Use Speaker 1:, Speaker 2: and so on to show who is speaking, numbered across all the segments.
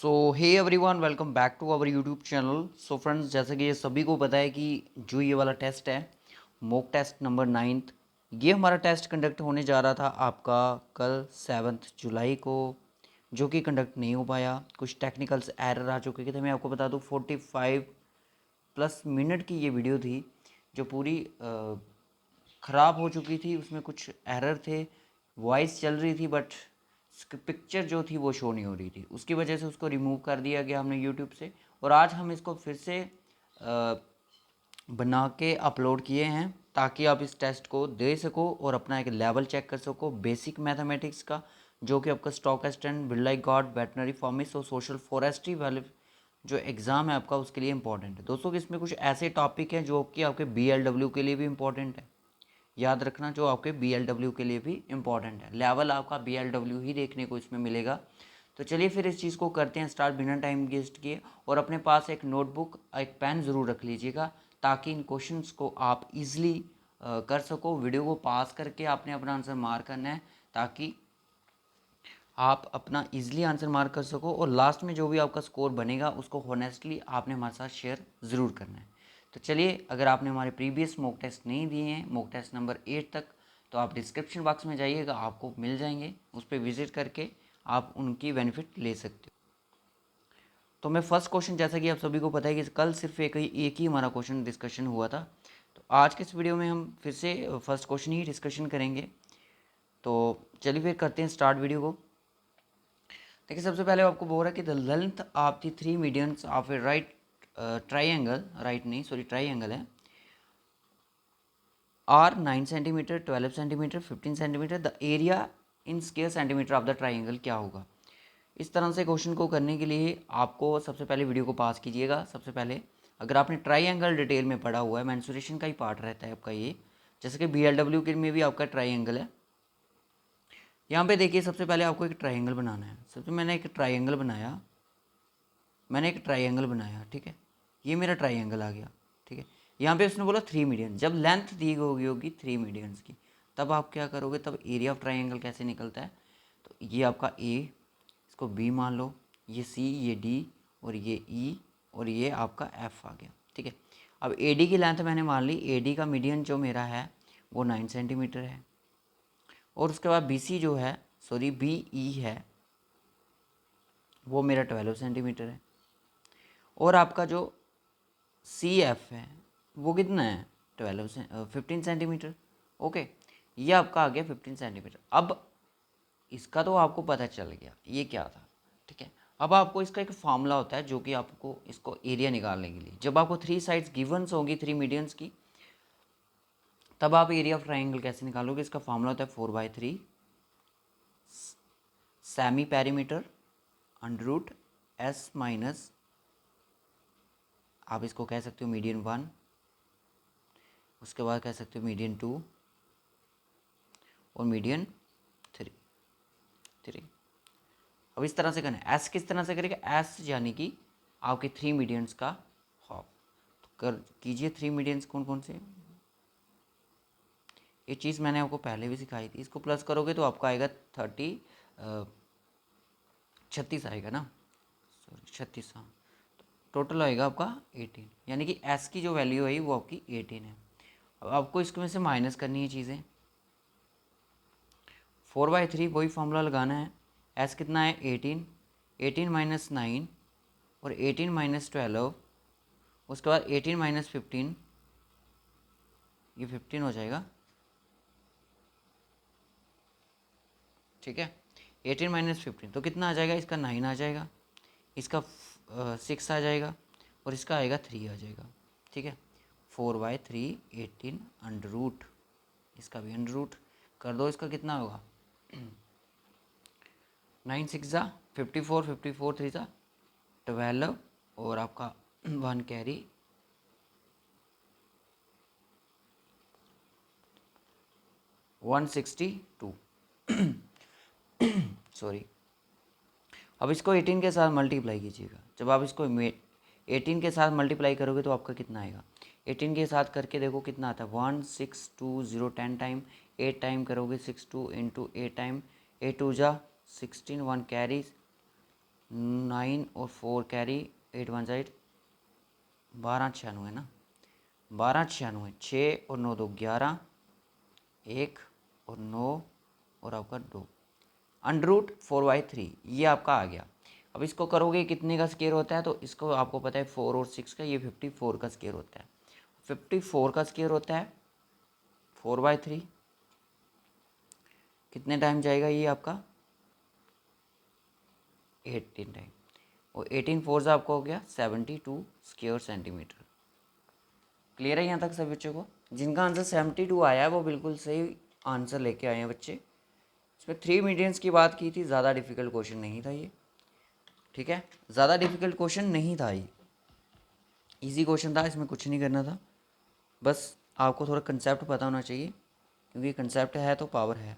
Speaker 1: So hey everyone, welcome back to our YouTube channel. So friends, जैसे कि ये सभी को पता है कि जो ये वाला टेस्ट है मॉक टेस्ट नंबर 9th, ये हमारा टेस्ट कंडक्ट होने जा रहा था आपका कल 7 जुलाई को, जो कि कंडक्ट नहीं हो पाया। कुछ टेक्निकल्स एरर आ चुके थे। मैं आपको बता दूं 45+ मिनट की ये वीडियो थी जो पूरी ख़राब हो चुकी थी। उसमें कुछ एरर थे, वॉइस चल रही थी बट पिक्चर जो थी वो शो नहीं हो रही थी। उसकी वजह से उसको रिमूव कर दिया गया हमने यूट्यूब से, और आज हम इसको फिर से बना के अपलोड किए हैं ताकि आप इस टेस्ट को दे सको और अपना एक लेवल चेक कर सको बेसिक मैथमेटिक्स का, जो कि आपका स्टोकेस्टिक, बिरलाई गॉड, वेटनरी फार्मिस्ट और सोशल फॉरेस्ट्री वाले जो एग्ज़ाम है आपका उसके लिए इंपॉर्टेंट है। दोस्तों, इसमें कुछ ऐसे टॉपिक हैं जो कि आपके BLW के लिए भी इंपॉर्टेंट है। याद रखना, जो आपके BLW के लिए भी इम्पॉर्टेंट है। लेवल आपका BLW ही देखने को इसमें मिलेगा। तो चलिए फिर इस चीज़ को करते हैं स्टार्ट बिना टाइम वेस्ट किए। और अपने पास एक नोटबुक, एक पेन ज़रूर रख लीजिएगा ताकि इन क्वेश्चंस को आप इजीली कर सको। वीडियो को पास करके आपने अपना आंसर मार्क करना है ताकि आप अपना इजीली आंसर मार्क कर सको, और लास्ट में जो भी आपका स्कोर बनेगा उसको हॉनेस्टली आपने हमारे साथ शेयर ज़रूर करना है। तो चलिए, अगर आपने हमारे प्रीवियस मॉक टेस्ट नहीं दिए हैं, मॉक टेस्ट नंबर 8 तक, तो आप डिस्क्रिप्शन बॉक्स में जाइएगा, आपको मिल जाएंगे। उस पर विजिट करके आप उनकी बेनिफिट ले सकते हो। तो मैं फर्स्ट क्वेश्चन, जैसा कि आप सभी को पता है कि कल सिर्फ एक ही हमारा क्वेश्चन डिस्कशन हुआ था, तो आज के इस वीडियो में हम फिर से फर्स्ट क्वेश्चन ही डिस्कशन करेंगे। तो चलिए फिर करते हैं स्टार्ट वीडियो को। देखिए, सबसे पहले आपको बोल रहा है कि the length of the 3 medians of a right triangle, right नहीं सॉरी ट्राइंगल है, are 9 centimetre, 12 centimetre, 15 centimetre. The area in square centimetre of the triangle क्या होगा। इस तरह से क्वेश्चन को करने के लिए आपको सबसे पहले वीडियो को पास कीजिएगा। सबसे पहले, अगर आपने ट्राइंगल डिटेल में पढ़ा हुआ है, मेंसुरेशन का ही पार्ट रहता है आपका ये, जैसे कि BLW के में भी आपका ट्राइंगल है। यहाँ पे देखिए, सबसे पहले आपको एक ट्राइंगल बनाना है। सबसे मैंने एक ट्राइंगल बनाया, ठीक है। ये मेरा ट्राइंगल आ गया, ठीक है। यहाँ पे उसने बोला 3 मीडियन। जब लेंथ दी गई होगी 3 मीडियंस की, तब आप क्या करोगे, तब एरिया ऑफ ट्राइंगल कैसे निकलता है। तो ये आपका ए, इसको B मान लो, ये C, ये D, और ये E, और ये आपका F आ गया, ठीक है। अब AD की लेंथ मैंने मान ली। AD का मीडियन जो मेरा है वो 9 सेंटीमीटर है, और उसके बाद BC जो है, सॉरी BE है, वो मेरा 12 सेंटीमीटर है। और आपका जो CF है वो कितना है, 15 सेंटीमीटर। ओके, ये आपका आ गया 15 सेंटीमीटर। अब इसका तो आपको पता चल गया ये क्या था, ठीक है। अब आपको इसका एक फार्मूला होता है जो कि आपको इसको एरिया निकालने के लिए, जब आपको 3 साइड्स गिवन्स होंगी 3 मीडियंस की, तब आप एरिया ऑफ ट्राइंगल कैसे निकालोगे। इसका फार्मूला होता है 4/3 semi perimeter under root S minus, आप इसको कह सकते हो मीडियन 1, उसके बाद कह सकते हो मीडियन 2 और मीडियन 3। अब इस तरह से करना है। एस किस तरह से करेगा, एस यानी कि आपके 3 मीडियंस का हाफ। तो कर कीजिए 3 मीडियंस कौन कौन से। ये चीज़ मैंने आपको पहले भी सिखाई थी। इसको प्लस करोगे तो आपका आएगा 36 आएगा ना, सॉरी 36, हाँ। टोटल आएगा आपका 18, यानी कि एस की जो वैल्यू है वो आपकी 18 है। अब आपको इसमें से माइनस करनी है चीज़ें। 4/3 वही फॉर्मूला लगाना है। एस कितना है 18, 18 माइनस 9 और 18 माइनस 12, उसके बाद 18 माइनस 15, ये 15 हो जाएगा, ठीक है। 18 माइनस 15 तो कितना आ जाएगा, इसका 9 आ जाएगा, इसका 6 आ जाएगा, और इसका आएगा 3 आ जाएगा, ठीक है। 4/3 18 अंडर रूट, इसका भी अंडर रूट कर दो। इसका कितना होगा 9 6 ज़ा 54, 54 3 ज़ा 12, और आपका 1 कैरी 162 सॉरी। अब इसको 18 के साथ मल्टीप्लाई कीजिएगा। जब आप इसको 18 के साथ मल्टीप्लाई करोगे तो आपका कितना आएगा, 18 के साथ करके देखो कितना आता है, 1620 10 टाइम, 8 टाइम करोगे 62 इंटू 8 टाइम, 8 2 जा 16, 1 कैरी 9 और 4 कैरी, 8 वन साइड, 1296 ना, 1296, 6 और 9 2 11, 1 और 9 और आपका 2, √4/3 ये आपका आ गया। अब इसको करोगे कितने का स्केयर होता है, तो इसको आपको पता है 4 और 6 का, ये 54 का स्केयर होता है। 54 का स्केयर होता है 4/3, कितने टाइम जाएगा ये आपका 18 टाइम, और 18 फोर से आपको हो गया 72 स्क्वायर सेंटीमीटर। क्लियर है यहाँ तक सभी बच्चों को? जिनका आंसर 72 आया है वो बिल्कुल सही आंसर लेके आए हैं बच्चे। इसमें 3 मीडियंस की बात की थी, ज़्यादा डिफिकल्ट क्वेश्चन नहीं था ये, ठीक है, ज़्यादा डिफिकल्ट क्वेश्चन नहीं था ये, इजी क्वेश्चन था, इसमें कुछ नहीं करना था, बस आपको थोड़ा कंसेप्ट पता होना चाहिए, क्योंकि कंसेप्ट है तो पावर है।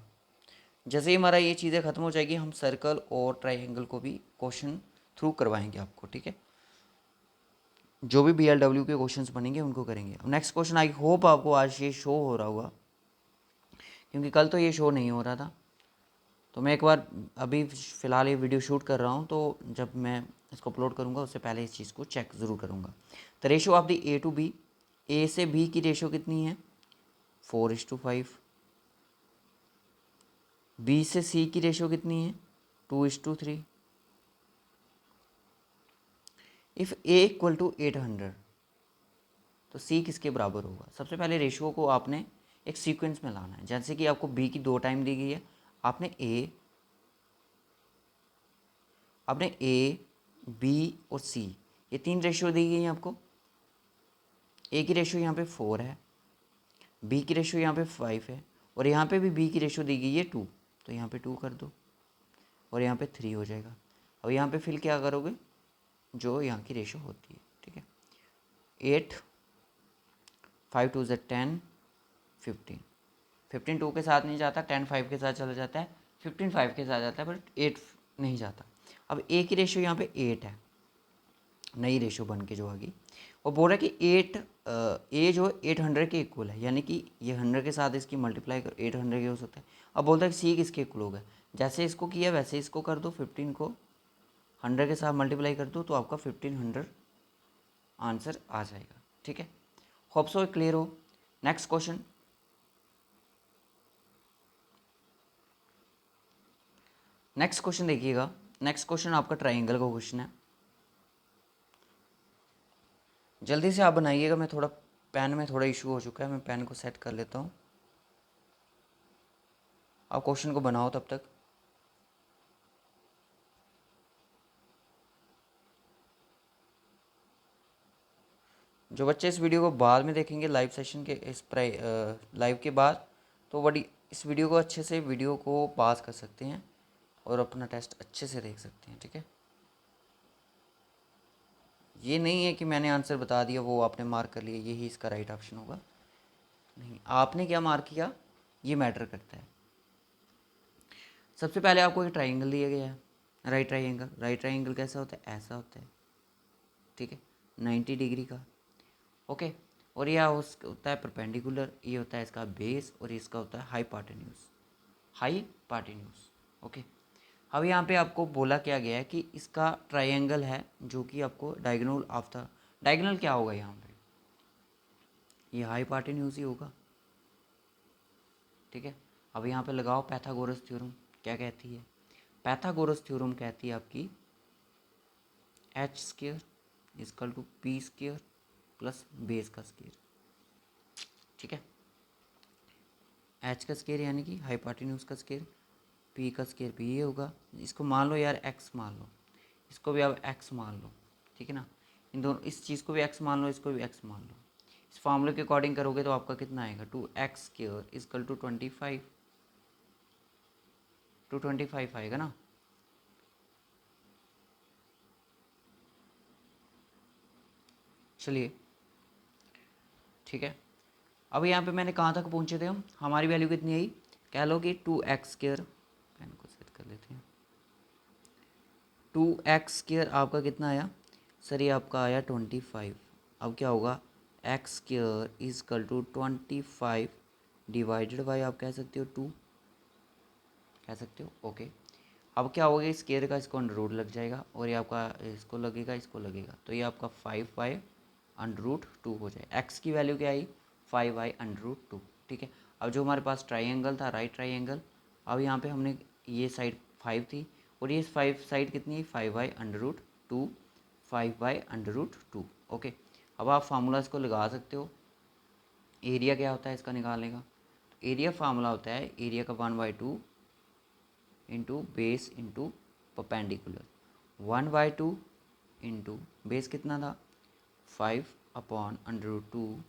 Speaker 1: जैसे ही हमारा ये चीज़ें ख़त्म हो जाएगी, हम सर्कल और ट्राइंगल को भी क्वेश्चन थ्रू करवाएंगे आपको, ठीक है, जो भी BLW के क्वेश्चंस बनेंगे उनको करेंगे। अब नेक्स्ट क्वेश्चन, आई होप आपको आज ये शो हो रहा होगा, क्योंकि कल तो ये शो नहीं हो रहा था। तो मैं एक बार अभी फ़िलहाल ये वीडियो शूट कर रहा हूँ, तो जब मैं इसको अपलोड करूँगा उससे पहले इस चीज़ को चेक ज़रूर करूँगा। The ratio of the A to B, A से B की रेशो कितनी है 4:5, B से C की रेशो कितनी है 2:3। इफ़ A = 800 तो C किसके बराबर होगा? सबसे पहले रेशियो को आपने एक सीक्वेंस में लाना है। जैसे कि आपको B की 2 टाइम दी गई है, आपने A, B और C ये 3 रेशियो दी गई हैं आपको। A की रेशियो यहाँ पे 4 है, B की रेशियो यहाँ पे 5 है, और यहाँ पे भी B की रेशियो दी गई है 2, तो यहाँ पे 2 कर दो और यहाँ पे 3 हो जाएगा। अब यहाँ पे फिर क्या करोगे, जो यहाँ की रेशियो होती है, ठीक है, 8, 5 2 = 10, 15, 15 2 के साथ नहीं जाता, 10 5 के साथ चला जाता है, 15 5 के साथ जाता है, बट 8 नहीं जाता। अब A की रेशियो यहाँ पे 8 है, नई रेशियो बन के जो आ गई, और बोल रहा है कि 8 A जो 800 के इक्वल है, यानी कि ये 100 के साथ इसकी मल्टीप्लाई कर 800 के हो सकता है। अब बोलता है कि C किसके इक्वल होगा, जैसे इसको किया वैसे इसको कर दो, 15 को 100 के साथ मल्टीप्लाई कर दो, तो आपका 1500 आंसर आ जाएगा, ठीक है। होप सो क्लियर हो। नेक्स्ट क्वेश्चन, नेक्स्ट क्वेश्चन देखिएगा। नेक्स्ट क्वेश्चन आपका ट्राइंगल का क्वेश्चन है, जल्दी से आप बनाइएगा। मैं थोड़ा पेन में थोड़ा इशू हो चुका है, मैं पेन को सेट कर लेता हूँ, आप क्वेश्चन को बनाओ तब तक। जो बच्चे इस वीडियो को बाद में देखेंगे लाइव सेशन के इस लाइव के बाद, तो बड़ी इस वीडियो को अच्छे से वीडियो को पास कर सकते हैं और अपना टेस्ट अच्छे से देख सकते हैं, ठीक है। ये नहीं है कि मैंने आंसर बता दिया वो आपने मार्क कर लिया यही इसका राइट ऑप्शन होगा, नहीं, आपने क्या मार्क किया ये मैटर करता है। सबसे पहले आपको एक ट्राइंगल दिया गया है, राइट ट्राइंगल। राइट ट्राइंगल कैसा होता है, ऐसा होता है, ठीक है, 90 डिग्री का, ओके। और यह होता है परपेंडिकुलर, ये होता है इसका बेस, और इसका होता है हाइपोटेन्यूज, हाइपोटेन्यूज, ओके। अब यहाँ पे आपको बोला क्या गया है कि इसका ट्राइंगल है जो कि आपको डायगोनल ऑफ द, डायगोनल क्या होगा यहाँ पे, ये हाइपोटेन्यूज ही होगा, ठीक है। अब यहाँ पे लगाओ पैथागोरस थ्योरम, क्या कहती है, पैथागोरस थ्योरम कहती है आपकी h² = p² प्लस बेस का स्केयर, ठीक है। h का स्केयर यानी कि हाइपोटेन्यूज का स्केयर, p का स्केयर भी ये होगा। इसको मान लो यार x मान लो, इसको भी आप x मान लो, ठीक है ना, इन दोनों, इस चीज़ को भी x मान लो, इसको भी x मान लो। इस फॉर्मूले के अकॉर्डिंग करोगे तो आपका कितना आएगा, 2x² = 25, 225 आएगा ना। चलिए ठीक है, अब यहाँ पे मैंने कहाँ तक पहुँचे थे हम, हमारी वैल्यू कितनी आई, कह लो कि 2x², पेन को सेट कर लेते हैं, 2x² आपका कितना आया सर, ये आपका आया 25। अब क्या होगा, x² = 25 डिवाइडेड बाई आप कह सकते हो 2, कह सकते हो, ओके। अब क्या होगा, स्केयर का इसको अंडर रूट लग जाएगा और ये आपका इसको लगेगा, इसको लगेगा, तो ये आपका 5/√2 हो जाए। एक्स की वैल्यू क्या आई, 5/√2। ठीक है, अब जो हमारे पास ट्राइंगल था, राइट ट्राइंगल, अब यहाँ पे हमने ये साइड 5 थी और ये 5 साइड कितनी है, 5/√2, 5/√2। ओके, अब आप फार्मूला इसको लगा सकते हो। एरिया क्या होता है इसका निकालने का, तो एरिया फार्मूला होता है एरिया का 1/2 into base into perpendicular. 1/2 into base कितना था, 5/√2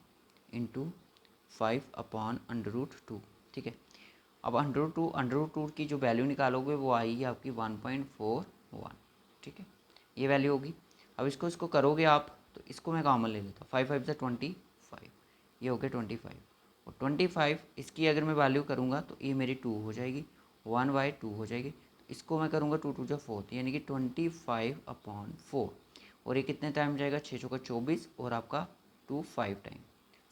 Speaker 1: इंटू 5/√2। ठीक है, अब अंडर रूट टू की जो वैल्यू निकालोगे वो आएगी आपकी 1.41। ठीक है, ये वैल्यू होगी। अब इसको इसको करोगे आप, तो इसको मैं कॉमन ले लेता हूँ, 5×5 से 25, ये हो गया 25, और 25 इसकी अगर मैं वैल्यू करूँगा तो ये मेरी 2 हो जाएगी, 1/2 हो जाएगी। तो इसको मैं करूँगा 2×2 = 4, यानी कि 25/4, और ये कितने टाइम जाएगा, 6×4 = 24, और आपका 5 टाइम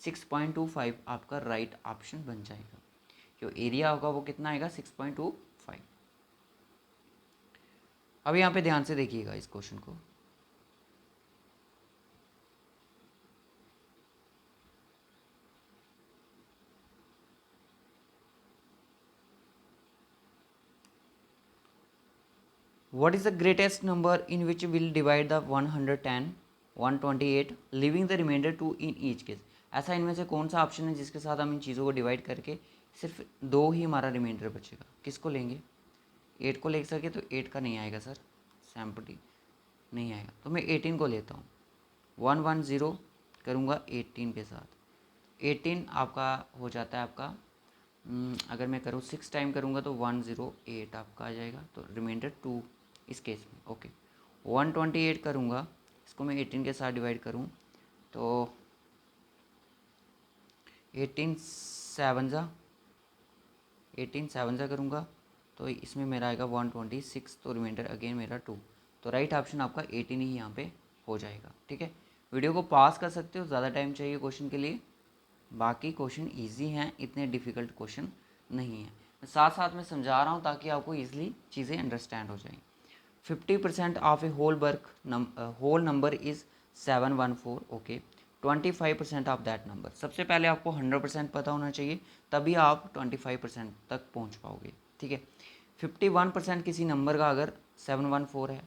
Speaker 1: 6.25 आपका राइट ऑप्शन बन जाएगा। जो एरिया होगा वो कितना आएगा, 6.25। अब यहाँ पे ध्यान से देखिएगा इस क्वेश्चन को। What is the greatest number in which we'll divide the 110, 128, leaving the remainder 2 in each case? ऐसा इनमें से कौन सा ऑप्शन है जिसके साथ हम इन चीज़ों को डिवाइड करके सिर्फ 2 ही हमारा रिमाइंडर बचेगा? किसको लेंगे, 8 को ले सके तो 8 का नहीं आएगा सर, सैम्पटी नहीं आएगा, तो मैं 18 को लेता हूँ। 110 करूँगा 18 के साथ, 18 आपका हो जाता है आपका, अगर मैं करूँ 6 टाइम करूँगा तो 108 आपका आ जाएगा, तो रिमाइंडर 2 इस केस में। ओके, 128 करूँगा, इसको मैं 18 के साथ डिवाइड करूँ तो 18 7 जा करूँगा तो इसमें मेरा आएगा 126, तो रिमाइंडर अगेन मेरा 2, तो राइट ऑप्शन आपका 18 ही यहाँ पे हो जाएगा। ठीक है, वीडियो को पास कर सकते हो, ज़्यादा टाइम चाहिए क्वेश्चन के लिए, बाकी क्वेश्चन इजी हैं, इतने डिफ़िकल्ट क्वेश्चन नहीं है। मैं साथ साथ में समझा रहा हूँ ताकि आपको ईजिली चीज़ें अंडरस्टैंड हो जाएं। 50% of a whole number is 714। Okay, 25% of that number. सबसे पहले आपको 100% पता होना चाहिए, तभी आप 25% तक पहुँच पाओगे। ठीक है, 51% किसी नंबर का अगर 714 है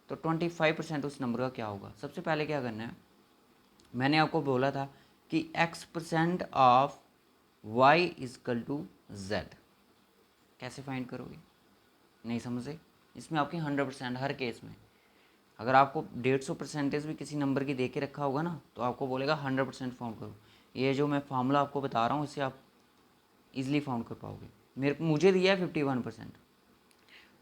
Speaker 1: तो 25% उस नंबर का क्या होगा? सबसे पहले क्या करना है, मैंने आपको बोला था कि x% of y is equal to z। कैसे फाइंड करोगे, नहीं समझे? इसमें आपकी 100% हर केस में, अगर आपको 150% भी किसी नंबर की दे के रखा होगा ना, तो आपको बोलेगा 100% फाउंड करो। ये जो मैं फार्मूला आपको बता रहा हूँ इससे आप इजीली फाउंड कर पाओगे। मुझे दिया है 51%,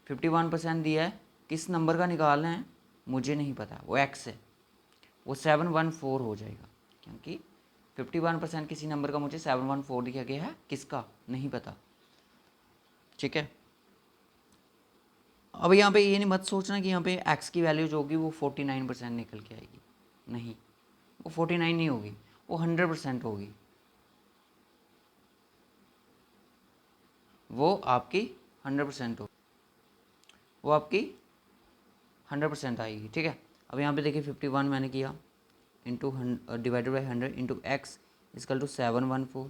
Speaker 1: 51% दिया है, किस नंबर का निकालना है मुझे नहीं पता, वो x है, वो 714 हो जाएगा, क्योंकि 51% किसी नंबर का मुझे 714 दिया गया है, किसका नहीं पता। ठीक है, अब यहाँ पे ये नहीं मत सोचना कि यहाँ पे x की वैल्यू जो होगी वो 49% निकल के आएगी, नहीं, वो 49 नहीं होगी, वो 100% होगी, वो आपकी 100% होगी, वो आपकी 100% आएगी। ठीक है, अब यहाँ पे देखिए 51 मैंने किया into divided by 100 into X is equal to 714।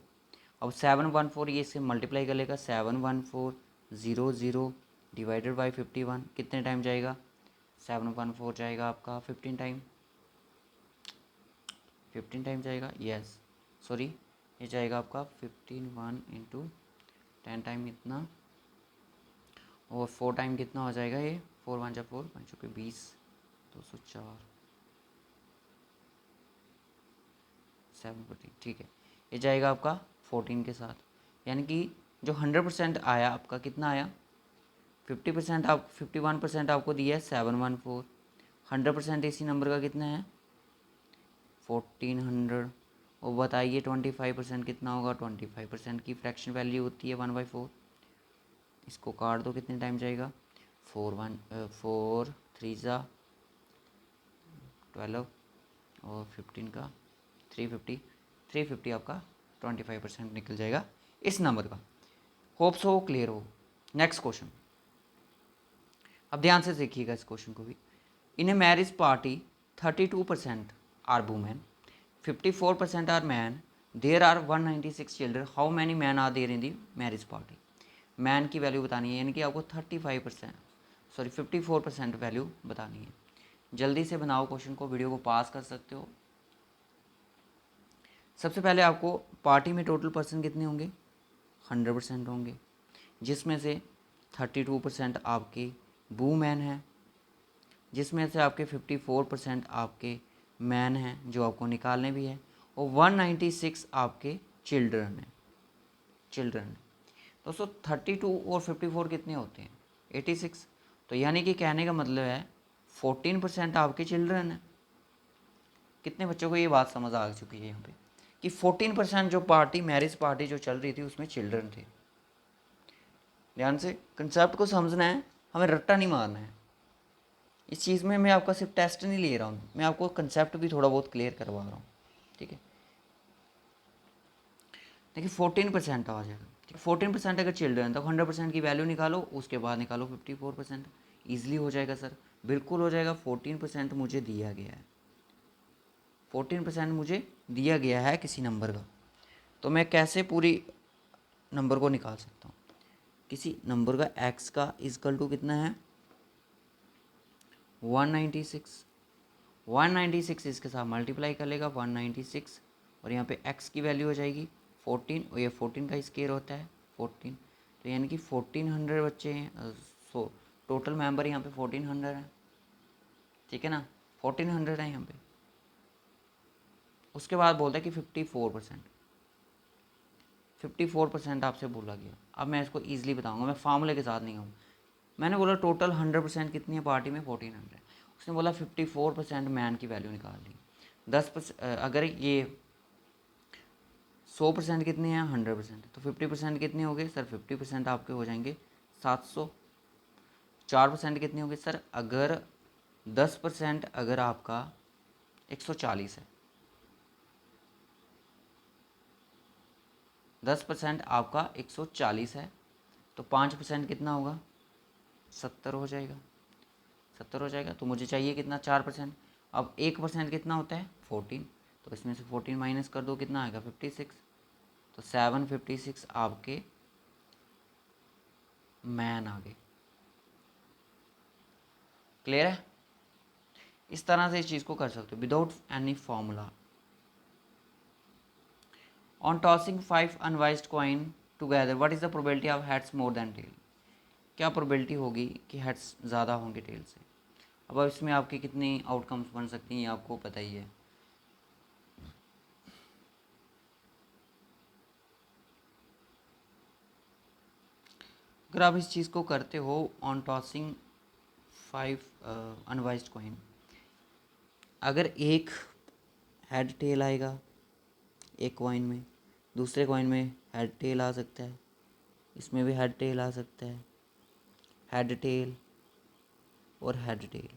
Speaker 1: अब 714 ये इससे मल्टीप्लाई कर लेगा, 71400 डिवाइडेड बाई 51 कितने टाइम जाएगा, 714 जाएगा आपका 15 टाइम जाएगा, यस सॉरी, ये जाएगा आपका 15 इंटू 10 टाइम इतना, और 4 टाइम कितना हो जाएगा, ये 4 1 4 5 के 20, 204 714। ठीक है, ये जाएगा आपका 14 के साथ, यानी कि जो 100% आया आपका कितना आया, 50% आप 51% आपको दिया है 714, 100% इसी नंबर का कितना है 1400, और बताइए 25% कितना होगा, 25% की फ्रैक्शन वैल्यू होती है 1/4, इसको काट दो कितने टाइम जाएगा, 4 3 12 और 15 का 350 आपका 25% निकल जाएगा इस नंबर का। होप सो क्लियर हो। नेक्स्ट क्वेश्चन, अब ध्यान से देखिएगा इस क्वेश्चन को भी। In a marriage party 32% are women, 54% are man, there are 196 children, how many man are there in the marriage party. Man की वैल्यू बतानी है, यानी कि आपको 54% वैल्यू बतानी है। जल्दी से बनाओ क्वेश्चन को, वीडियो को पास कर सकते हो। सबसे पहले आपको पार्टी में टोटल पर्सन कितने होंगे, 100% होंगे, जिसमें से 32% आपके वूमेन हैं, जिसमें से आपके 54% आपके मैन हैं जो आपको निकालने भी है, और 196 आपके चिल्ड्रन हैं। दोस्तों 32 और 54 कितने होते हैं, 86। तो यानी कि कहने का मतलब है 14% आपके चिल्ड्रन हैं। कितने बच्चों को ये बात समझ आ चुकी है यहाँ पे कि 14% जो पार्टी, मैरिज पार्टी जो चल रही थी उसमें चिल्ड्रन थे। ध्यान से कंसेप्ट को समझना है, हमें रट्टा नहीं मारना है। इस चीज़ में मैं आपका सिर्फ टेस्ट नहीं ले रहा हूँ, मैं आपको कंसेप्ट भी थोड़ा बहुत क्लियर करवा रहा हूँ। ठीक है, देखिए 14% आ जाएगा। 14% अगर चिल्ड्रन, तो 100% की वैल्यू निकालो, उसके बाद निकालो 54%। ईजिली हो जाएगा सर, बिल्कुल हो जाएगा। 14% मुझे दिया गया है, 14% मुझे दिया गया है किसी नंबर का, तो मैं कैसे पूरी नंबर को निकाल सकता हूँ। किसी नंबर का एक्स का इक्वल टू कितना है, 196। 196 इसके साथ मल्टीप्लाई कर लेगा 196, और यहाँ पे x की वैल्यू हो जाएगी 14, और ये 14 का स्केयर होता है 14, तो यानी कि 1400 बच्चे हैं। सो टोटल मेंबर यहाँ पे 1400 है, ठीक है ना, 1400 है यहाँ पे। उसके बाद बोलता है कि 54% आपसे बोला गया। अब मैं इसको ईजिली बताऊँगा, मैं फार्मूले के साथ नहीं हूँ। मैंने बोला टोटल 100% कितनी है पार्टी में, 1400। उसने बोला 54% मैन की वैल्यू निकाल ली। 10% अगर ये 100% कितने हैं, 100%, तो 50% कितने हो गए सर, 50% आपके हो जाएंगे 700। 4% कितने हो गए सर, अगर 10% अगर आपका 140 है, 10% आपका 140 है, तो 5% कितना होगा, 70 हो जाएगा। 70 हो जाएगा, तो मुझे चाहिए कितना, 4%। अब 1% कितना होता है, 14, तो इसमें से 14 माइनस कर दो, कितना आएगा, 56। तो 756 आपके मैन आ गए। क्लियर है? इस तरह से इस चीज़ को कर सकते हो without any formula. On tossing 5 unbiased coin together, what is the probability of heads more than tail. क्या प्रोबेबिलिटी होगी कि हेड्स ज़्यादा होंगे टेल से। अब इसमें आपकी कितनी आउटकम्स बन सकती हैं आपको पता ही है। अगर आप इस चीज़ को करते हो ऑन टॉसिंग 5 अनवाइज्ड कॉइन, अगर एक हेड टेल आएगा एक कॉइन में, दूसरे कॉइन में हेड टेल आ सकता है, इसमें भी हेड टेल आ सकता है, हेड टेल और हेड टेल।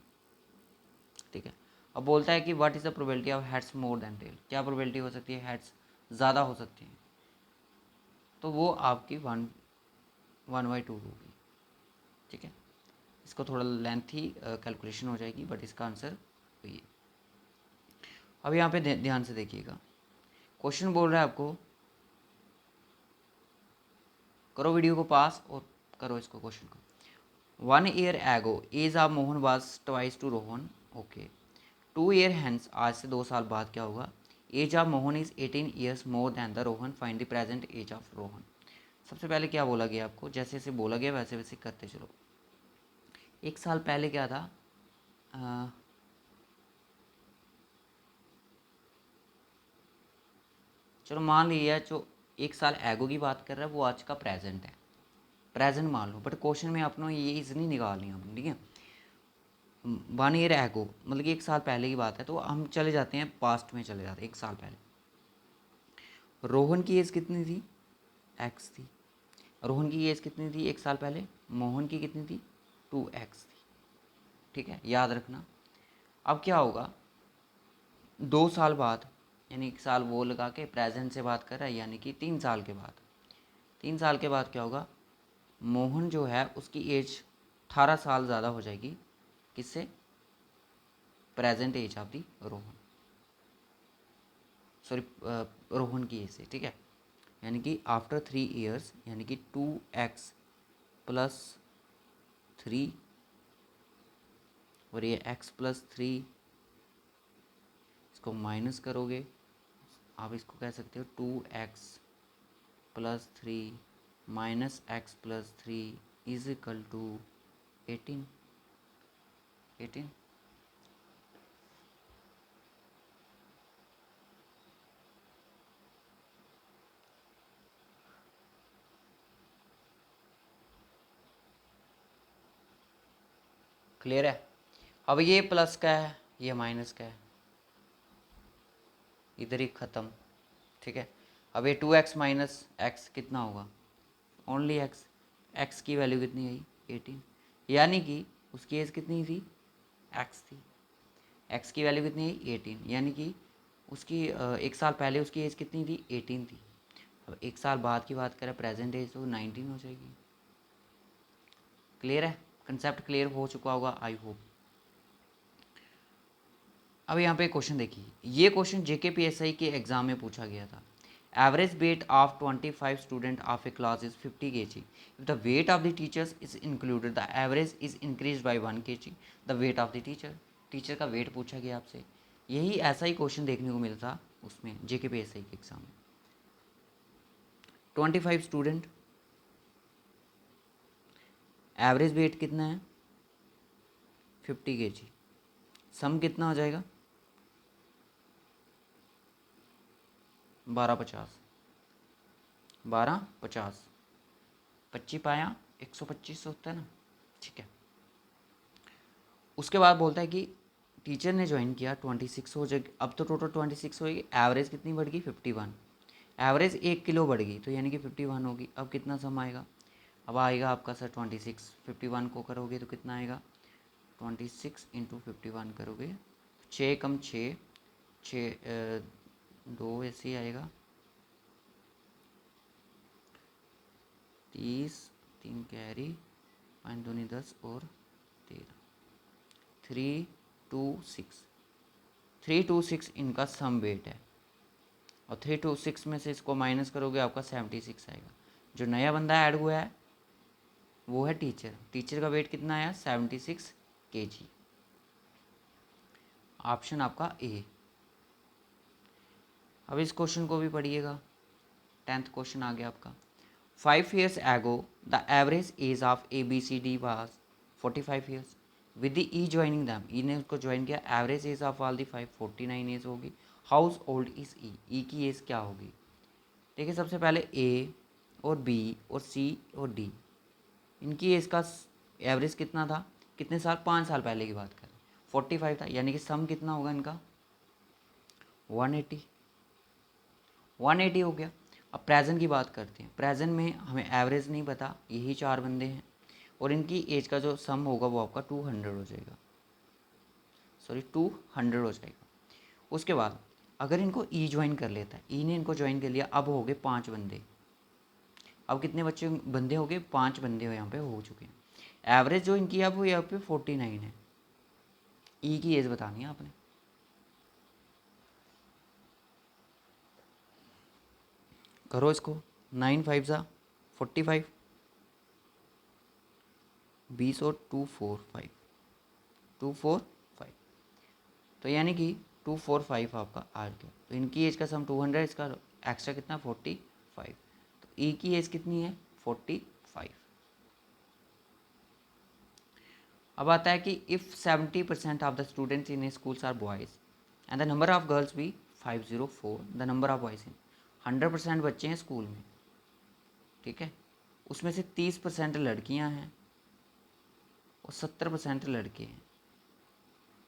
Speaker 1: ठीक है, अब बोलता है कि what is the probability of heads more than tail. क्या प्रोबेबिलिटी हो सकती है, हेड्स ज़्यादा हो सकती हैं, तो वो आपकी 1/2 होगी। ठीक है, इसको थोड़ा लेंथी कैलकुलेशन हो जाएगी, बट इसका आंसर ये। अब यहाँ पे ध्यान से देखिएगा, क्वेश्चन बोल रहा है आपको, करो वीडियो को पास और करो इसको क्वेश्चन को। 1 year ago age of Mohan was twice to Rohan. Okay, 2 year hence, आज से 2 साल बाद क्या होगा, age of Mohan is 18 years more than the Rohan, find the present age of Rohan. सबसे पहले क्या बोला गया आपको, जैसे जैसे बोला गया वैसे वैसे करते चलो। 1 साल पहले क्या था, चलो मान लिया जो 1 साल एगो की बात कर रहा है वो आज का प्रेजेंट है, प्रेजेंट मान लो, बट क्वेश्चन में अपना ये इज नहीं निकालनी अपनी। ठीक है, 1 ईयर एगो मतलब कि 1 साल पहले की बात है, तो हम चले जाते हैं पास्ट में, चले जाते हैं 1 साल पहले। रोहन की एज कितनी थी, एक्स थी। रोहन की एज कितनी थी 1 साल पहले, मोहन की कितनी थी, 2x थी। ठीक है, याद रखना। अब क्या होगा, 2 साल बाद, यानी 1 साल वो लगा के प्रेजेंट से बात कर रहा है, यानी कि 3 साल के बाद। 3 साल के बाद क्या होगा, मोहन जो है उसकी एज 18 साल ज़्यादा हो जाएगी किससे, present age of the Rohan, sorry Rohan की एज से, ठीक है। यानी कि आफ्टर 3 ईयर्स, यानी कि 2x प्लस 3 और ये x प्लस 3, इसको माइनस करोगे आप इसको कह सकते हो 2x plus 3 minus x plus 3 is equal to 18। Clear है। अब ये प्लस का है, ये माइनस का है, इधर ही ख़त्म, ठीक है। अब ये 2x माइनस एक्स कितना होगा, ओनली एक्स, एक्स की वैल्यू कितनी आई 18, यानी कि उसकी एज कितनी थी, एक्स थी, एक्स की वैल्यू कितनी आई 18, यानी कि उसकी एक साल पहले उसकी एज कितनी थी 18 थी। अब एक साल बाद की बात करें प्रेजेंट एज तो 19 हो जाएगी। क्लियर है, कंसेप्ट क्लियर हो चुका होगा आई होप। अब यहाँ पे क्वेश्चन देखिए, ये क्वेश्चन JKPSI के एग्जाम में पूछा गया था। Average weight of 25 student of A class is 50 kg। If the weight of the teachers is included the average is increase by 1 kg। The weight of the teacher का wait पूछा गया आपसे। यही ऐसा ही क्वेश्चन देखने को मिलता उसमें JKPSI के एग्जाम में। 25 स्टूडेंट, एवरेज वेट कितना है 50 kg, सम कितना हो जाएगा 1250, 1250, 25 पाया 125 होता है ना, ठीक है। उसके बाद बोलता है कि टीचर ने ज्वाइन किया 26 हो जाएगी, अब तो टोटल 26 होगी, एवरेज कितनी बढ़ गई 51, एवरेज 1 किलो बढ़ गई तो यानी कि 51 होगी। अब कितना सम आएगा, अब आएगा आपका सर 26, 51 को करोगे तो कितना आएगा 26 इंटू 51 करोगे, 6 कम 6, 2 ऐसे ही आएगा, 30, 3 कैरी, 5 दूनी 10 और 13, 326, 326 इनका सम वेट है। और 326 में से इसको माइनस करोगे आपका 76 आएगा। जो नया बंदा ऐड हुआ है वो है टीचर का वेट कितना आया 76 kg। ऑप्शन आपका ए। अब इस क्वेश्चन को भी पढ़िएगा, 10th क्वेश्चन आ गया आपका। 5 years ago the average age of ABCD was 45 years with the E joining them। E ने उसको ज्वाइन किया, average age of all the 5 49 age होगी। How's old is E, E की एज क्या होगी। देखिए सबसे पहले ए और बी और सी और डी, इनकी एज का एवरेज कितना था, कितने साल, 5 साल पहले की बात करें 45 था, यानी कि सम कितना होगा इनका 180, 180 हो गया। अब प्रेजेंट की बात करते हैं, प्रेजेंट में हमें एवरेज नहीं पता, यही 4 बंदे हैं और इनकी एज का जो सम होगा वो आपका 200 हो जाएगा, सॉरी 200 हो जाएगा। उसके बाद अगर इनको ई ज्वाइन कर लेता है, ई ने इनको ज्वाइन कर लिया, अब हो गए 5 बंदे। अब कितने बंदे हो गए, 5 बंदे हो यहाँ पे हो चुके हैं। एवरेज जो इनकी अब वो यहाँ पे 49 है। ई की एज बतानी है आपने, करो इसको, 9 5 ज़ा 45, 20 और 245, 245, तो यानी कि 245 आपका आ गया। तो इनकी एज का सम 200, इसका एक्स्ट्रा कितना 45, तो ई की एज कितनी है 45। अब आता है कि if 70% of the students in schools are boys and the number of girls भी 504, the number of boys in 100% बच्चे हैं स्कूल में, ठीक है, उसमें से 30% लड़कियां हैं और 70% लड़के हैं,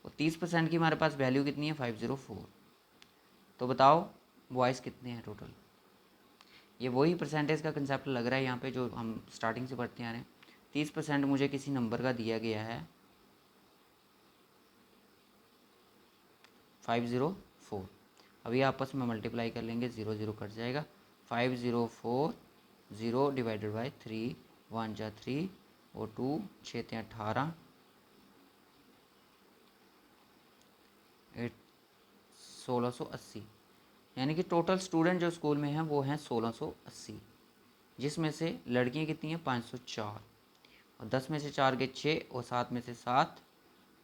Speaker 1: और 30% की हमारे पास वैल्यू कितनी है 504। तो बताओ बॉयज़ कितने हैं टोटल। ये वही परसेंटेज का कंसेप्ट लग रहा है यहाँ पे जो हम स्टार्टिंग से पढ़ते आ रहे हैं। 30% मुझे किसी नंबर का दिया गया है 504, अभी आपस में मल्टीप्लाई कर लेंगे, 0 0 कट जाएगा, 504, 0 डिवाइडेड बाई 3, 1 जा 3, और 2 6 × 18 1680, यानी कि टोटल स्टूडेंट जो स्कूल में हैं वो हैं 1680, जिसमें से लड़कियां कितनी हैं 504, और 10 में से 4 गए 6, और 7 में से 7,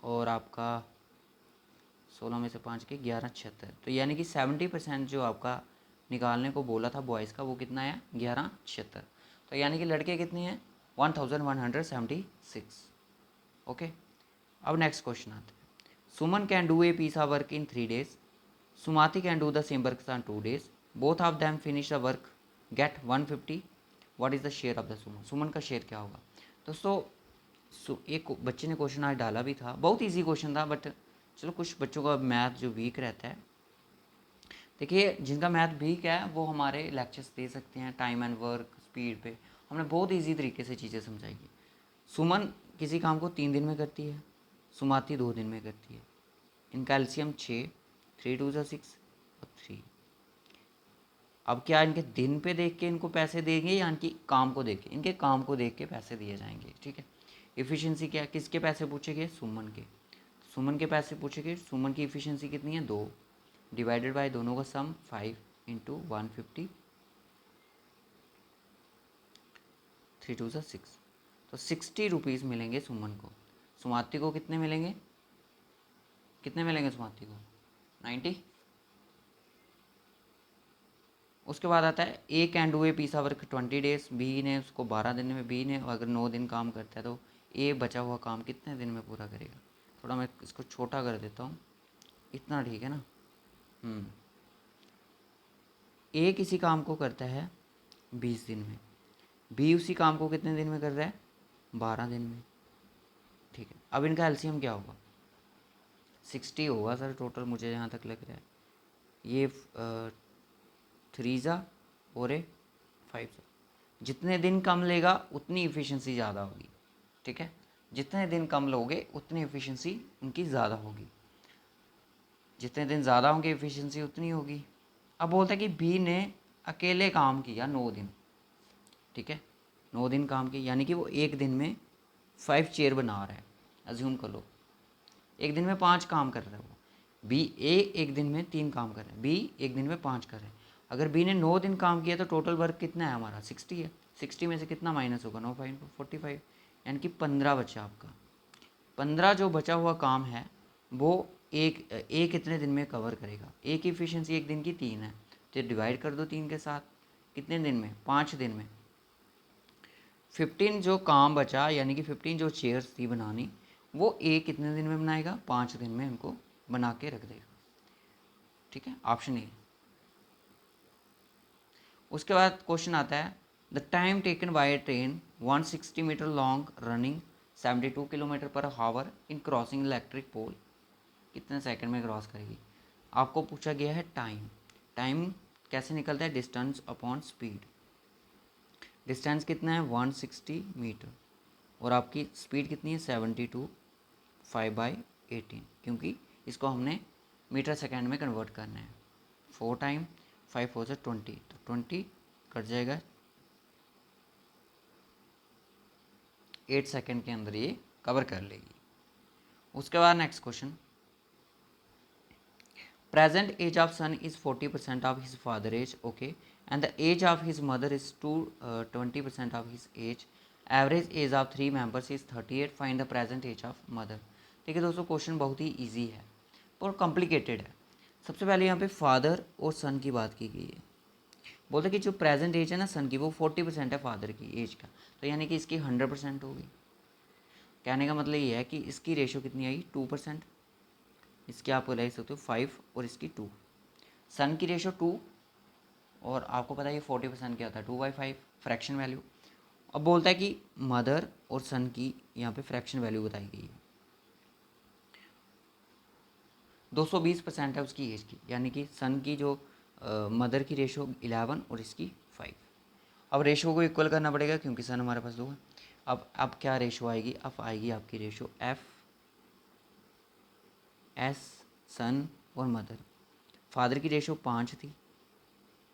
Speaker 1: और आपका 16 में से 5 के 11 76, तो यानी कि 70% जो आपका निकालने को बोला था बॉयज़ का वो कितना है 11 76, तो यानी कि लड़के कितने हैं 1176। ओके, अब नेक्स्ट क्वेश्चन आता है। Suman can do a piece of work in 3 days, Sumati can do the same work in 2 days, both of them finish the work get 150, what is the share of the Suman, Suman का share क्या होगा। दोस्तों एक बच्चे ने question आज डाला भी था, बहुत इजी क्वेश्चन था, बट चलो कुछ बच्चों का मैथ जो वीक रहता है, देखिए जिनका मैथ वीक है वो हमारे लेक्चर्स दे सकते हैं टाइम एंड वर्क स्पीड पे, हमने बहुत इजी तरीके से चीज़ें समझाई। सुमन किसी काम को 3 दिन में करती है, सुमाति 2 दिन में करती है, इनका एलसीएम 6, 3 2 6 और 3। अब क्या इनके दिन पे देख के इनको पैसे देंगे या इनकी काम को देख के, इनके काम को देख के पैसे दिए जाएंगे, ठीक है। इफ़िशियंसी क्या, किसके पैसे पूछेंगे सुमन के, सुमन के पैसे पूछेंगे, सुमन की इफ़िशियंसी कितनी है 2, डिवाइडेड बाय दोनों का सम 5 × 150, 3 2 6, तो 60 रुपीज़ मिलेंगे सुमन को। सुमाति को कितने मिलेंगे, कितने मिलेंगे सुमाति को 90। उसके बाद आता है A can do a piece of work 20 days, B ने उसको 12 दिन में, बी ने अगर 9 दिन काम करता है तो ए बचा हुआ काम कितने दिन में पूरा करेगा। थोड़ा मैं इसको छोटा कर देता हूँ, इतना ठीक है ना। ए किसी काम को करता है 20 दिन में, बी उसी काम को कितने दिन में कर रहा है 12 दिन में, ठीक है। अब इनका एलसीएम क्या होगा 60 होगा सर टोटल, मुझे जहाँ तक लग रहा है ये 3 ज़ा और 5 ज़ा, जितने दिन कम लेगा उतनी इफ़िशियंसी ज़्यादा होगी, ठीक है। जितने दिन कम लोगे उतनी इफ़िशियंसी उनकी ज़्यादा होगी, जितने दिन ज़्यादा होंगे इफ़िशियंसी उतनी होगी। अब बोलता है कि बी ने अकेले काम किया 9 दिन, ठीक है, 9 दिन काम किया, यानी कि वो एक दिन में 5 चेयर बना रहा है, अज्यूम कर लो एक दिन में 5 काम कर रहा है वो, बी ए एक दिन में 3 काम कर रहा है, बी एक दिन में 5 कर रहा है। अगर बी ने 9 दिन काम किया तो टोटल वर्क कितना है हमारा 60 है, 60 में से कितना माइनस होगा 9 5 45, यानी कि 15 बचा आपका। 15 जो बचा हुआ काम है वो एक कितने दिन में कवर करेगा, एक की इफिशियंसी एक दिन की 3 है, तो डिवाइड कर दो 3 के साथ, कितने दिन में 5 दिन में। 15 जो काम बचा यानी कि 15 जो चेयर्स थी बनानी वो ए कितने दिन में बनाएगा 5 दिन में उनको बना के रख देगा, ठीक है, ऑप्शन ए। उसके बाद क्वेश्चन आता है the time taken by train 160 metre long running 72 kilometre per hour in crossing electric pole, कितने सेकंड में क्रॉस करेगी। आपको पूछा गया है टाइम, टाइम कैसे निकलता है डिस्टेंस अपॉन स्पीड, डिस्टेंस कितना है 160 मीटर और आपकी स्पीड कितनी है 72, 5/18, क्योंकि इसको हमने मीटर सेकेंड में कन्वर्ट करना है। 4 टाइम 5 4 से 20, तो 20 कट जाएगा, 8 सेकेंड के अंदर ये कवर कर लेगी। उसके बाद next question, present age of son is 40% of his father age, okay, and the age of his mother is 20% of his age, average age of 3 members is 38, find the present age of mother. देखिए दोस्तों question बहुत ही easy है और complicated है। सबसे पहले यहाँ पे फादर और सन की बात की गई है, बोलते कि जो प्रेजेंट एज है ना सन की वो 40% है फादर की एज का, तो यानी कि इसकी 100% होगी। कहने का मतलब ये है कि इसकी रेशो कितनी आई 2%, इसकी आप ले सकते हो 5 और इसकी 2, सन की रेशो 2 और आपको पता है ये 40% क्या होता है 2/5 फ्रैक्शन वैल्यू। अब बोलता है कि मदर और सन की यहाँ पे फ्रैक्शन वैल्यू बताई गई है 220% है उसकी एज की, यानी कि सन की जो मदर की रेशो 11 और इसकी 5। अब रेशो को इक्वल करना पड़ेगा क्योंकि सन हमारे पास 2 है। अब क्या रेशो आएगी, अब आएगी आपकी रेशो एफ एस सन और मदर। फादर की रेशो 5 थी,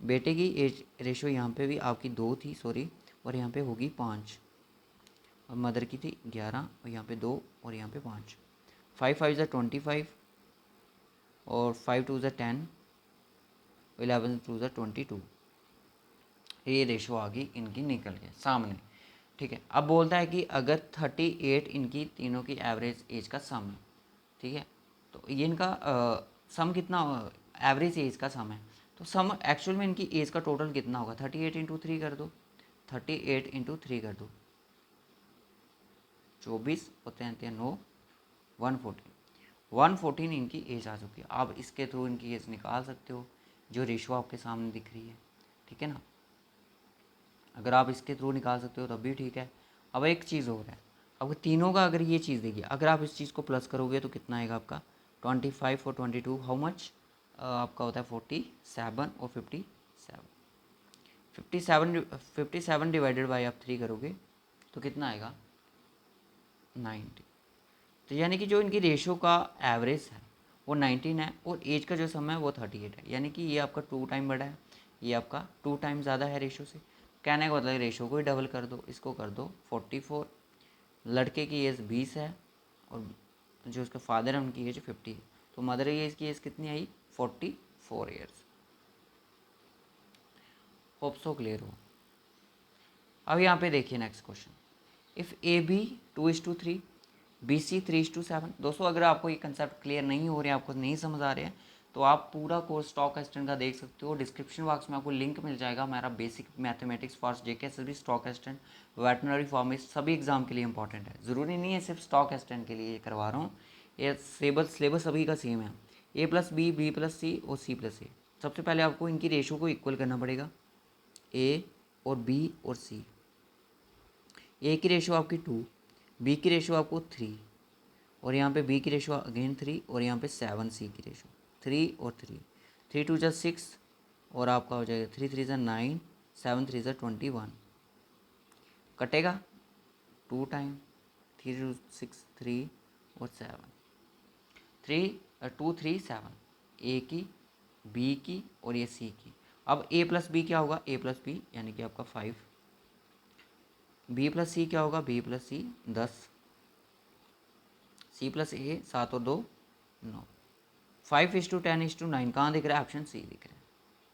Speaker 1: बेटे की एज रेशो यहाँ पे भी आपकी 2 थी सॉरी, और यहाँ पे होगी 5, और मदर की थी 11 और यहाँ पे 2 और यहाँ पे 5। 5 5 ज़ा 25 और 5 2 ज़ा 10, 11 2 ज़ा 22। ये रेशो आ गई इनकी निकल के सामने। ठीक है, अब बोलता है कि अगर 38 इनकी तीनों की एवरेज एज का सम है। ठीक है, तो ये इनका सम कितना, एवरेज एज का सम है, तो सम एक्चुअल में इनकी एज का टोटल कितना होगा। 38 इंटू 3 कर दो, 38 इंटू 3 कर दो, 24 और 3 9, 114 इनकी एज आ चुकी है। आप इसके थ्रू इनकी एज निकाल सकते हो, जो रेशो आपके सामने दिख रही है। ठीक है ना, अगर आप इसके थ्रू निकाल सकते हो तब भी ठीक है। अब एक चीज़ और है, अब तीनों का अगर ये चीज़ देखिए, अगर आप इस चीज़ को प्लस करोगे तो कितना आएगा आपका 25 और 22 हाउ मच आपका होता है 47 और 57 डिवाइडेड बाई आप 3 करोगे तो कितना आएगा 90। तो यानी कि जो इनकी रेशो का एवरेज है वो 19 है और एज का जो समय है वो 38 है, यानी कि ये आपका 2 टाइम बड़ा है, ये आपका 2 टाइम ज़्यादा है रेशो से। कहने का मतलब रेशो को ही डबल कर दो, इसको कर दो 44। लड़के की एज 20 है और जो उसके फादर है उनकी एज 50 है, तो मदर एज की एज कितनी आई 44 ईयर्स। होप सो क्लियर हो। अब यहाँ पे देखिए next question, if A B 2:3, B C 3:7। दोस्तों अगर आपको ये कंसेप्ट क्लियर नहीं हो रहे हैं, आपको नहीं समझ आ रहे हैं, तो आप पूरा कोर्स स्टॉक एक्सटेंड का देख सकते हो। डिस्क्रिप्शन बॉक्स में आपको लिंक मिल जाएगा, मेरा basic mathematics for JK SSB, stock extend, veterinary pharmacy, सभी एग्जाम के लिए इंपॉर्टेंट है। ज़रूरी नहीं है सिर्फ स्टॉक एक्सटेंड के लिए ये करवा रहा हूँ, ये सिलेबस सभी का सेम है। ए प्लस बी प्लस सी और सी प्लस ए। सबसे पहले आपको इनकी रेशो को इक्वल करना पड़ेगा, ए और बी और सी। ए की रेशो आपकी 2, बी की रेशो आपको 3 और यहाँ पे बी की रेशो अगेन 3 और यहाँ पे 7 सी की रेशो 3 और 3, 3 2 जा 6 और आपका हो जाएगा 3 3 जा 9, 7 3 जा 21। कटेगा 2 टाइम, 3 2 6 3 और 7, 3 2 3 7, ए की, बी की और ये सी की। अब ए प्लस बी क्या होगा, ए प्लस बी यानी कि आपका 5, बी प्लस सी क्या होगा, बी प्लस सी 10, सी प्लस ए 7 और 2 9, 5:10:9 कहाँ दिख रहा है, ऑप्शन सी दिख रहा है।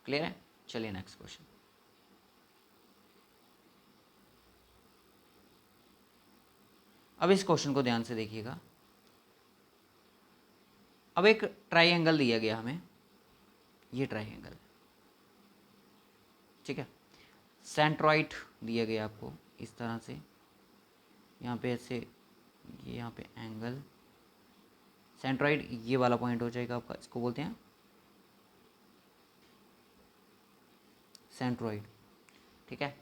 Speaker 1: क्लियर है, चलिए नेक्स्ट क्वेश्चन। अब इस क्वेश्चन को ध्यान से देखिएगा। अब एक ट्राइंगल दिया गया हमें, ये ट्राइंगल, ठीक है, सेंट्रॉइड दिया गया आपको इस तरह से, यहाँ पे ऐसे, ये यहाँ पे एंगल, सेंट्रॉइड ये वाला पॉइंट हो जाएगा आपका, इसको बोलते हैं सेंट्रॉइड। ठीक है,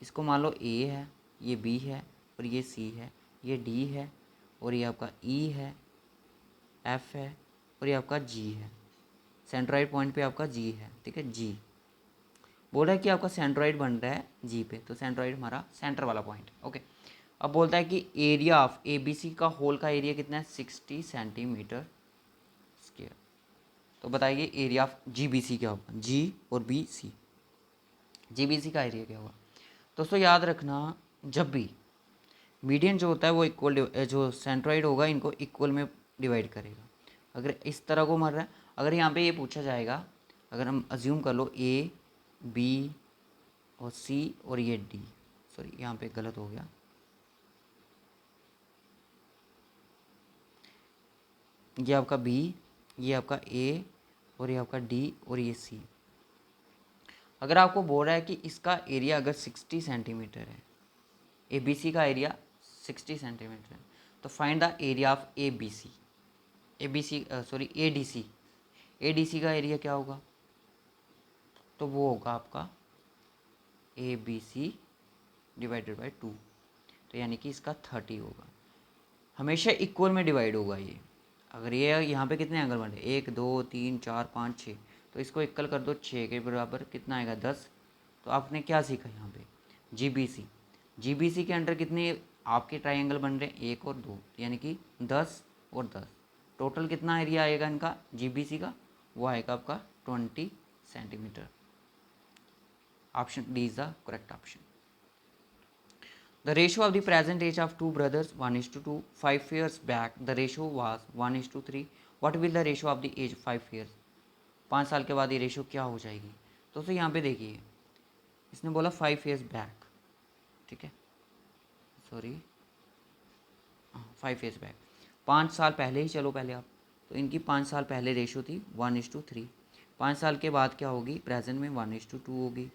Speaker 1: इसको मान लो ए है, ये बी है और ये सी है, ये डी है और ये आपका ई है, एफ है और ये आपका जी है। सेंट्रॉइड पॉइंट पे आपका जी है। ठीक है, जी बोल रहा है कि आपका सेंट्रॉइड बन रहा है जी पे, तो सेंट्रॉइड हमारा सेंटर वाला पॉइंट है। ओके, अब बोलता है कि area of A B C का होल का एरिया कितना है 60 सेंटीमीटर स्क्वायर। तो बताइए area of G B C क्या होगा, जी और बी सी, जी बी सी का एरिया क्या होगा। दोस्तों याद रखना, जब भी मीडियन जो होता है वो इक्वल, जो सेंट्रॉइड होगा इनको इक्वल में डिवाइड करेगा। अगर इस तरह को मर रहा है, अगर यहाँ पे ये पूछा जाएगा, अगर हम अज्यूम कर लो ए बी और सी और ये डी, सॉरी यहाँ पे गलत हो गया, ये आपका बी, ये आपका ए और ये आपका डी और ये सी। अगर आपको बोल रहा है कि इसका एरिया अगर 60 सेंटीमीटर है, ए बी सी का एरिया 60 सेंटीमीटर है, तो find the area of A B C, A B C sorry A D C, A D C का एरिया क्या होगा, तो वो होगा आपका A B C divided by 2, तो यानी कि इसका 30 होगा। हमेशा इक्वल में डिवाइड होगा ये। अगर ये यहाँ पे कितने एंगल बन रहे, 1 2 3 4 5 6, तो इसको इक्वल कर दो 6 के बराबर कितना आएगा 10। तो आपने क्या सीखा यहाँ पे, जी बी सी, जी बी सी के अंडर कितने आपके ट्राइंगल बन रहे हैं 1 और 2, यानी कि 10 और 10, टोटल कितना एरिया आएगा इनका जी बी सी का, वो आएगा आपका 20 centimetre. Option D is the correct option. The ratio of the present age of two brothers 1:2. 5 years back the ratio was 1:3. What will the ratio of the age 5 years? 5 साल के बाद ये ratio क्या हो जाएगी? दोस्तों यहाँ पे देखिए, इसने बोला 5 years बैक, ठीक है, सॉरी 5 years बैक, 5 साल पहले ही चलो पहले आप, तो इनकी 5 साल पहले रेशियो थी 1:3. 5 साल के बाद क्या होगी? प्रेजेंट में 1:2 होगी.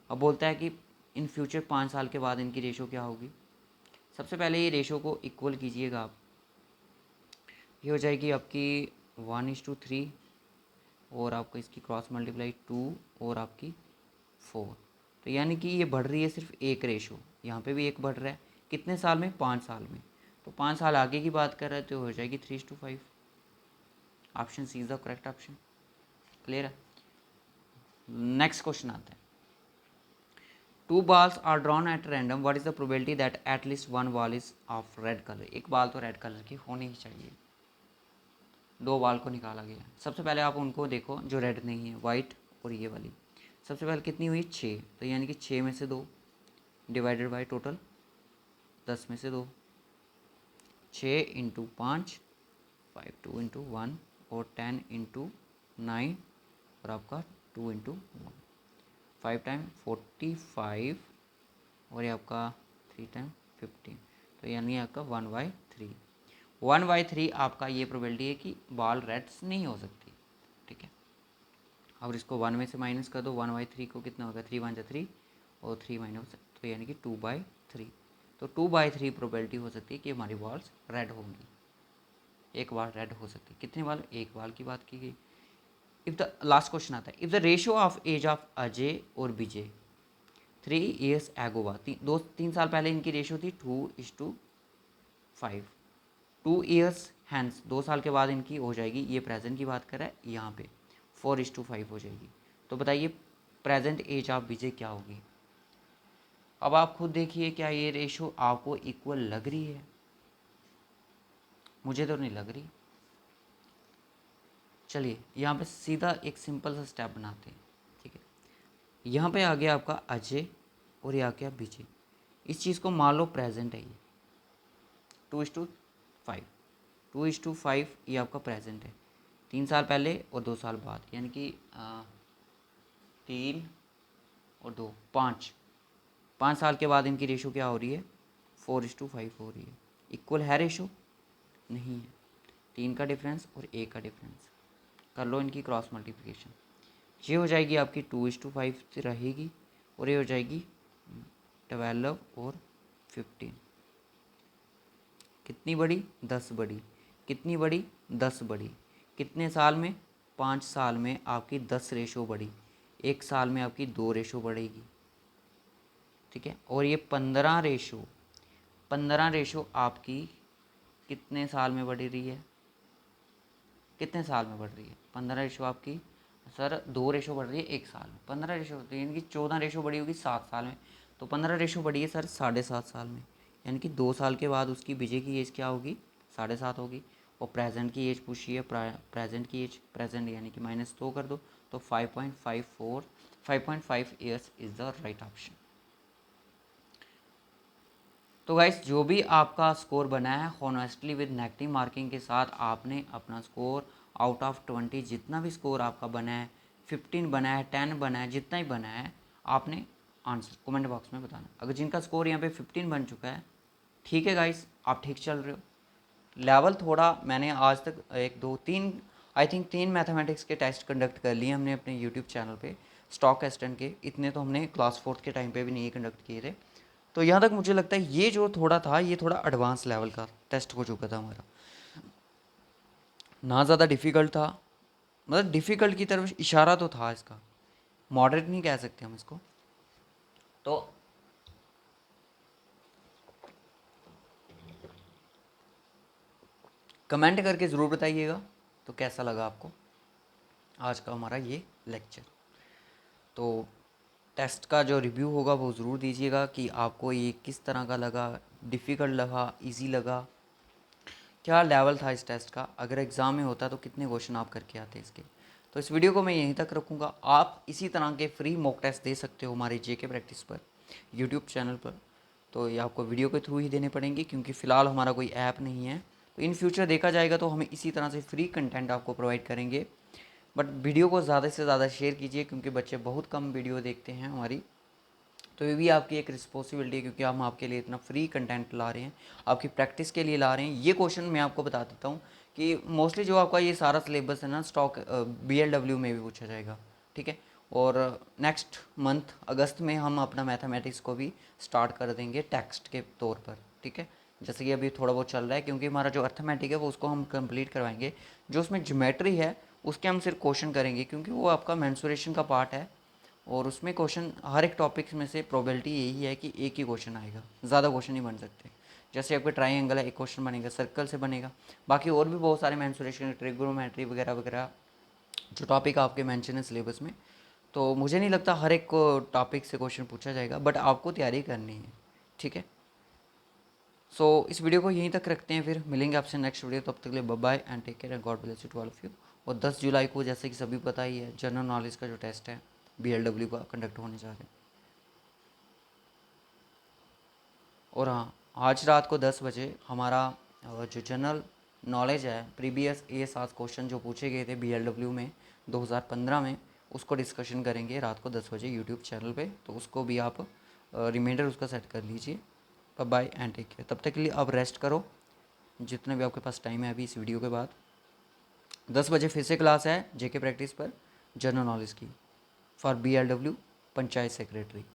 Speaker 1: अब बोलता है कि इन फ्यूचर 5 साल के बाद इनकी रेशियो क्या होगी? सबसे पहले ये रेशियो को इक्वल कीजिएगा आप. ये हो जाएगी आपकी 1:3 और आपको इसकी क्रॉस मल्टीप्लाई 2 और आपकी 4. तो यानी कि ये बढ़ रही है सिर्फ एक रेशो, यहाँ पे भी एक बढ़ रहा है. कितने साल में? 5 साल में. तो 5 साल आगे की बात कर रहे हैं तो हो जाएगी 3:5. Option C is the correct option. Clear है? नेक्स्ट क्वेश्चन आता है. 2 balls are drawn at random. What is the probability that at least one ball is of red color? एक बाल तो रेड कलर की होनी ही चाहिए. 2 बाल को निकाला गया. सबसे पहले आप उनको देखो जो रेड नहीं है, वाइट और ये वाली. सबसे पहले कितनी हुई? 6. तो यानी कि 6 में से 2 डिवाइडेड बाई टोटल 10 में से 2. 6 इंटू 5 5 2 इंटू 1 और 10 इंटू 9 और आपका 2 इंटू 1. 5 टाइम 45 और ये आपका 3 टाइम 15. तो यानी आपका 1/3. 1/3 आपका ये प्रोबेबिलिटी है कि बॉल रेड्स नहीं हो सकती. ठीक है, अब इसको 1 में से माइनस कर दो. 1/3 को कितना होगा? 3 1 3 और 3 माइनस, तो यानी कि 2/3. तो 2/3 प्रोबेबिलिटी हो सकती है कि हमारी बॉल्स रेड होंगी. एक बाल रेड हो सकती है. कितने बाल? एक बाल की बात की गई. इफ द लास्ट क्वेश्चन आता है, if the ratio of age of Ajay और विजय 3 years एगो हुआ, 3 साल पहले इनकी रेशियो थी 2:5. 2 years हैंस 2 साल के बाद इनकी हो जाएगी, ये प्रेजेंट की बात कर रहा है, यहाँ पे 4:5 हो जाएगी. तो बताइए प्रेजेंट एज ऑफ विजय क्या होगी? अब आप खुद देखिए, क्या ये रेशियो आपको इक्वल लग रही है? मुझे तो नहीं लग रही. चलिए यहाँ पे सीधा एक सिंपल सा स्टेप बनाते हैं. ठीक है, यहाँ पे आ गया आपका अजय और ये आ गया विजय. इस चीज़ को मान लो प्रेजेंट है, ये 2:5. 2:5 ये आपका प्रेजेंट है. 3 साल पहले और 2 साल बाद, यानी कि 3 और 2 5. 5 साल के बाद इनकी रेशो क्या हो रही है? 4:5 हो रही है. इक्वल है रेशो? नहीं है. 3 का डिफरेंस और 1 का डिफरेंस. कर लो इनकी क्रॉस मल्टीप्लिकेशन. ये हो जाएगी आपकी 2:5 रहेगी और ये हो जाएगी 12 और 15. कितनी बड़ी? 10 बड़ी. कितनी बड़ी? 10 बड़ी. कितने साल में? 5 साल में आपकी 10 रेशो बढ़ी. 1 साल में आपकी 2 रेशो बढ़ेगी. ठीक है, और ये 15 रेशो आपकी कितने साल में बढ़ रही है? कितने साल में बढ़ रही है? 15 रेशो आपकी, सर 2 रेशो बढ़ रही है 1 साल में. 15 रेशो यानी कि 14 रेशो बढ़ी होगी 7 साल में. तो 15 रेशो बढ़ी है सर 7.5 साल में. यानी कि 2 साल के बाद उसकी विजय की एज क्या होगी? 7.5 होगी. और प्रेजेंट की एज पूछी है, प्रेजेंट की एज, प्रेजेंट यानी कि -2 कर दो तो 5.5 years is the right option. तो गाइस जो भी आपका स्कोर बना है हॉनेस्टली विद नेगेटिव मार्किंग के साथ, आपने अपना स्कोर आउट ऑफ 20 जितना भी स्कोर आपका बना है, 15 बना है, 10 बना है, जितना ही बना है, आपने आंसर कमेंट बॉक्स में बताना. अगर जिनका स्कोर यहाँ पे 15 बन चुका है, ठीक है गाइस, आप ठीक चल रहे हो. लेवल थोड़ा मैंने आज तक 1 2 3 आई थिंक 3 मैथमेटिक्स के टेस्ट कंडक्ट कर लिए हमने अपने यूट्यूब चैनल पे, स्टॉक एस्टेंट के. इतने तो हमने क्लास 4th के टाइम पे भी नहीं कंडक्ट किए थे. तो यहाँ तक मुझे लगता है ये जो थोड़ा था, ये थोड़ा एडवांस लेवल का टेस्ट हो चुका था हमारा. ना ज़्यादा डिफ़िकल्ट था, मतलब डिफ़िकल्ट की तरफ इशारा तो था इसका, मॉडरेट नहीं कह सकते हम इसको. तो कमेंट करके ज़रूर बताइएगा तो कैसा लगा आपको आज का हमारा ये लेक्चर. तो टेस्ट का जो रिव्यू होगा वो ज़रूर दीजिएगा कि आपको ये किस तरह का लगा, डिफ़िकल्ट लगा, इजी लगा, क्या लेवल था इस टेस्ट का. अगर एग्ज़ाम में होता तो कितने क्वेश्चन आप करके आते इसके. तो इस वीडियो को मैं यहीं तक रखूँगा. आप इसी तरह के फ्री मॉक टेस्ट दे सकते हो हमारे जेके प्रैक्टिस पर यूट्यूब चैनल पर. तो ये आपको वीडियो के थ्रू ही देने पड़ेंगे, क्योंकि फ़िलहाल हमारा कोई ऐप नहीं है। तो इन फ्यूचर देखा जाएगा तो हम इसी तरह से फ्री कंटेंट आपको प्रोवाइड करेंगे। बट वीडियो को ज़्यादा से ज़्यादा शेयर कीजिए, क्योंकि बच्चे बहुत कम वीडियो देखते हैं हमारी। तो ये भी आपकी एक रिस्पॉन्सिबिलिटी है, क्योंकि हम आपके लिए इतना फ्री कंटेंट ला रहे हैं, आपकी प्रैक्टिस के लिए ला रहे हैं। ये क्वेश्चन मैं आपको बता देता हूँ कि मोस्टली जो आपका ये सारा सिलेबस है ना, स्टॉक BLW में भी पूछा जाएगा, ठीक है। और नेक्स्ट मंथ अगस्त में हम अपना मैथमेटिक्स को भी स्टार्ट कर देंगे टेक्स्ट के तौर पर, ठीक है। जैसे कि अभी थोड़ा बहुत चल रहा है, क्योंकि हमारा जो अर्थमेटिक है वो उसको हम कंप्लीट करवाएंगे। जो उसमें ज्योमेट्री है उसके हम सिर्फ क्वेश्चन करेंगे, क्योंकि वो आपका मेंसुरेशन का पार्ट है। और उसमें क्वेश्चन हर एक टॉपिक्स में से प्रोबेबिलिटी यही है कि एक ही क्वेश्चन आएगा, ज़्यादा क्वेश्चन नहीं बन सकते। जैसे आपका ट्राइंगल है, एक क्वेश्चन बनेगा, सर्कल से बनेगा। बाकी और भी बहुत सारे मेंसुरेशन, ट्रिग्नोमेट्री वगैरह वगैरह जो टॉपिक आपके मेंशन है सिलेबस में। तो मुझे नहीं लगता हर एक को टॉपिक से क्वेश्चन पूछा जाएगा, बट आपको तैयारी करनी है, ठीक है। सो इस वीडियो को यहीं तक रखते हैं, फिर मिलेंगे आपसे नेक्स्ट वीडियो। तब तक के लिए bye bye and take care and God bless you to all of you. और 10 जुलाई को, जैसे कि सभी पता ही है, जनरल नॉलेज का जो टेस्ट है BLW का कंडक्ट होने जा रहे हैं। और हाँ, आज रात को 10 बजे हमारा जो जनरल नॉलेज है, प्रीवियस AS क्वेश्चन जो पूछे गए थे BLW में 2015 में, उसको डिस्कशन करेंगे रात को 10 बजे यूट्यूब चैनल पे। तो उसको भी आप रिमाइंडर उसका सेट कर लीजिए। Bye and take care. तब तक के लिए आप रेस्ट करो, जितने भी आपके पास टाइम है अभी इस वीडियो के बाद। 10 बजे फिर से क्लास है JK प्रैक्टिस पर, जनरल नॉलेज की, फॉर BLW पंचायत सेक्रेटरी।